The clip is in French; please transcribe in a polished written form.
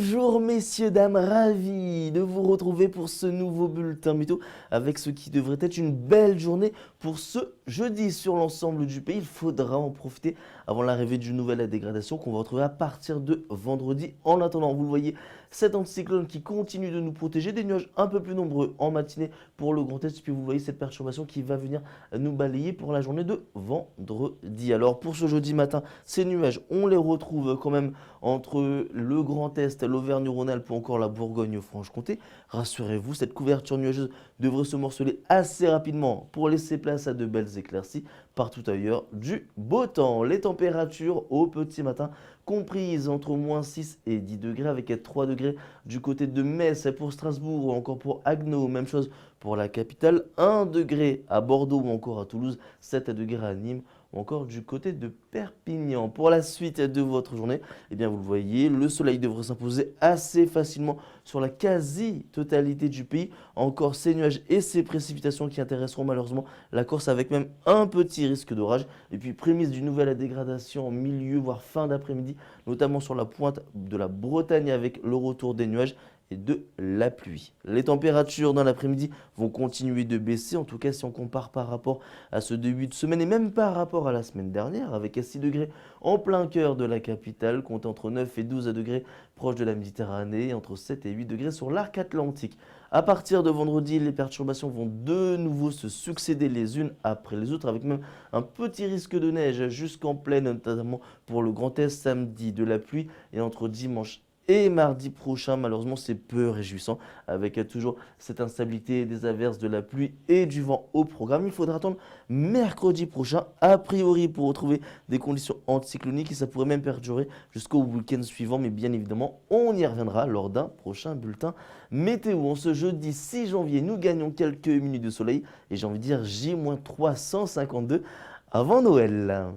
Bonjour messieurs, dames, ravi de vous retrouver pour ce nouveau bulletin météo avec ce qui devrait être une belle journée pour ce jeudi sur l'ensemble du pays. Il faudra en profiter avant l'arrivée d'une nouvelle dégradation qu'on va retrouver à partir de vendredi. En attendant, vous le voyez, cet anticyclone qui continue de nous protéger, des nuages un peu plus nombreux en matinée pour le Grand Est, puis vous voyez cette perturbation qui va venir nous balayer pour la journée de vendredi. Alors pour ce jeudi matin, ces nuages, on les retrouve quand même entre le Grand Est, l'Auvergne-Rhône-Alpes ou encore la Bourgogne-Franche-Comté. Rassurez-vous, cette couverture nuageuse devrait se morceler assez rapidement pour laisser place à de belles éclaircies. Partout ailleurs, du beau temps. Les températures au petit matin comprises entre moins 6 et 10 degrés avec 3 degrés du côté de Metz pour Strasbourg ou encore pour Haguenau. Même chose pour la capitale, 1 degré à Bordeaux ou encore à Toulouse, 7 degrés à Nîmes ou encore du côté de Perpignan. Pour la suite de votre journée, eh bien vous le voyez, le soleil devrait s'imposer assez facilement sur la quasi-totalité du pays. Encore ces nuages et ces précipitations qui intéresseront malheureusement la Corse avec même un petit risque d'orage. Et puis prémisse d'une nouvelle dégradation en milieu voire fin d'après-midi, notamment sur la pointe de la Bretagne avec le retour des nuages et de la pluie. Les températures dans l'après-midi vont continuer de baisser, en tout cas si on compare par rapport à ce début de semaine et même par rapport à la semaine dernière avec 6 degrés en plein cœur de la capitale, comptez entre 9 et 12 degrés proche de la Méditerranée et entre 7 et 8 degrés sur l'arc atlantique. À partir de vendredi, les perturbations vont de nouveau se succéder les unes après les autres avec même un petit risque de neige jusqu'en plaine, notamment pour le Grand Est samedi, de la pluie et entre dimanche et mardi prochain, malheureusement, c'est peu réjouissant avec toujours cette instabilité des averses, de la pluie et du vent au programme. Il faudra attendre mercredi prochain, a priori, pour retrouver des conditions anticycloniques et ça pourrait même perdurer jusqu'au week-end suivant. Mais bien évidemment, on y reviendra lors d'un prochain bulletin météo. En ce jeudi 6 janvier, nous gagnons quelques minutes de soleil et j'ai envie de dire J-352 avant Noël.